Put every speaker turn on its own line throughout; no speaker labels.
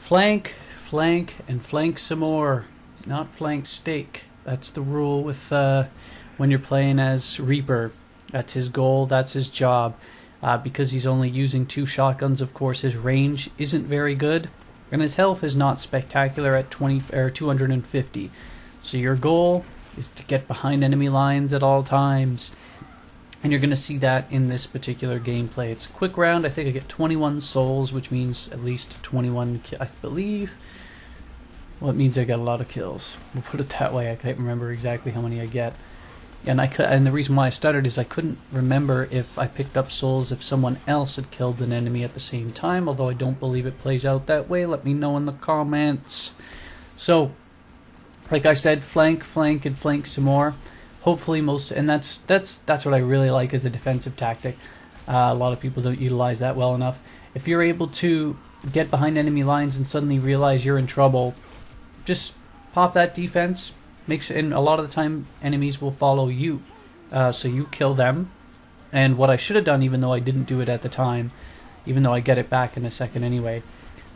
Flank, flank, and flank some more. Not flank steak. That's the rule with when you're playing as Reaper. That's his goal, that's his job. Because he's only using 2 shotguns, of course, his range isn't very good. And his health is not spectacular at 250. So your goal is to get behind enemy lines at all times. And you're going to see that in this particular gameplay. It's a quick round. I think I get 21 souls, which means at least 21, I believe. Well, it means I got a lot of kills. We'll put it that way. I can't remember exactly how many I get. And the reason why I stuttered is I couldn't remember if I picked up souls if someone else had killed an enemy at the same time, although I don't believe it plays out that way. Let me know in the comments. So, like I said, flank, flank, and flank some more. Hopefully that's what I really like as a defensive tactic. A lot of people don't utilize that well enough. If you're able to get behind enemy lines and suddenly realize you're in trouble, just pop that defense. And a lot of the time enemies will follow you, so you kill them. And what I should have done, even though I didn't do it at the time, even though I get it back in a second anyway,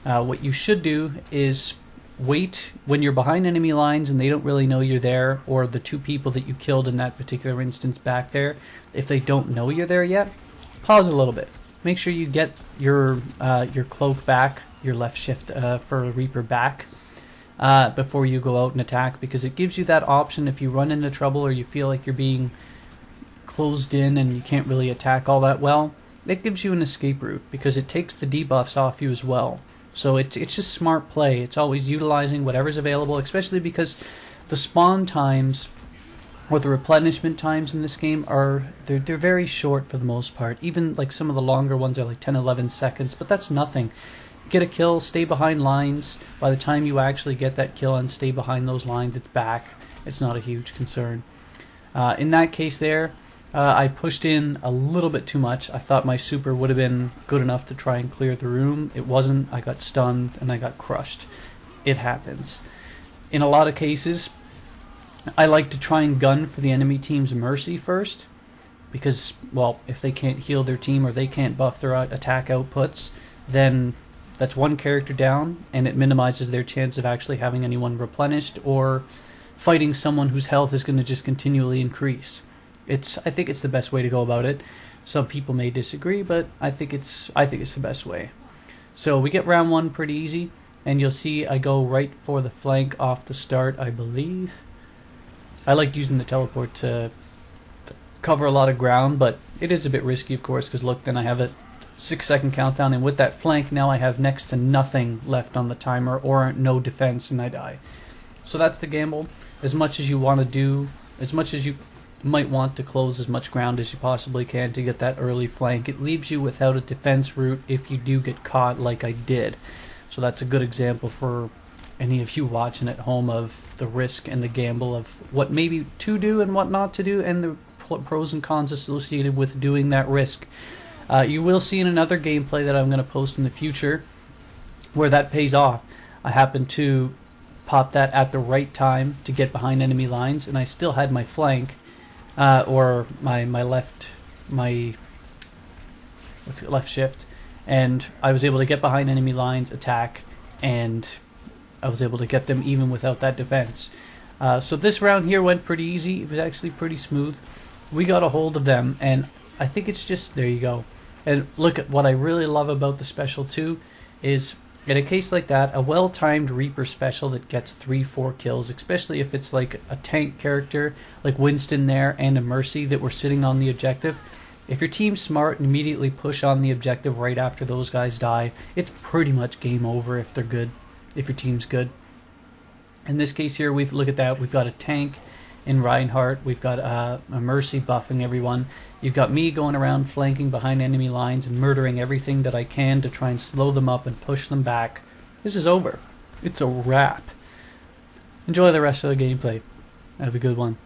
what you should do is wait when you're behind enemy lines and they don't really know you're there, or the 2 people that you killed in that particular instance back there, if they don't know you're there yet, pause a little bit. Make sure you get your cloak back, your left shift for a Reaper back, before you go out and attack, because it gives you that option if you run into trouble or you feel like you're being closed in and you can't really attack all that well. It gives you an escape route because it takes the debuffs off you as well. So it's just smart play. It's always utilizing whatever's available, especially because the spawn times or the replenishment times in this game they're very short for the most part. Even like some of the longer ones are like 10-11 seconds, but that's nothing. Get a kill, stay behind lines. By the time you actually get that kill and stay behind those lines, it's back. It's not a huge concern. In that case there, I pushed in a little bit too much. I thought my super would have been good enough to try and clear the room. It wasn't. I got stunned and I got crushed. It happens. In a lot of cases, I like to try and gun for the enemy team's mercy first. Because, well, if they can't heal their team or they can't buff their attack outputs, then that's one character down, and it minimizes their chance of actually having anyone replenished or fighting someone whose health is going to just continually increase. I think it's the best way to go about it. Some people may disagree, but I think it's the best way. So we get round 1 pretty easy, and you'll see I go right for the flank off the start, I believe. I like using the teleport to cover a lot of ground, but it is a bit risky, of course, because look, then I have a 6-second countdown, and with that flank now I have next to nothing left on the timer or no defense, and I die. So that's the gamble. As much as you want to do, as much as you might want to close as much ground as you possibly can to get that early flank, it leaves you without a defense route if you do get caught like I did. So that's a good example for any of you watching at home of the risk and the gamble of what maybe to do and what not to do, and the pros and cons associated with doing that risk. You will see in another gameplay that I'm going to post in the future where that pays off. I happened to pop that at the right time to get behind enemy lines, and I still had my flank, or my left shift, and I was able to get behind enemy lines, attack, and I was able to get them even without that defense. So this round here went pretty easy. It was actually pretty smooth. We got a hold of them, and I think it's just, there you go. And look at what I really love about the special too is in a case like that, a well-timed Reaper special that gets 3-4 kills, especially if it's like a tank character like Winston there and a Mercy that were sitting on the objective. If your team's smart and immediately push on the objective right after those guys die, it's pretty much game over if they're good, if your team's good. In this case here, look at that. We've got a tank in Reinhardt. We've got a Mercy buffing everyone. You've got me going around flanking behind enemy lines and murdering everything that I can to try and slow them up and push them back. This is over. It's a wrap. Enjoy the rest of the gameplay. Have a good one.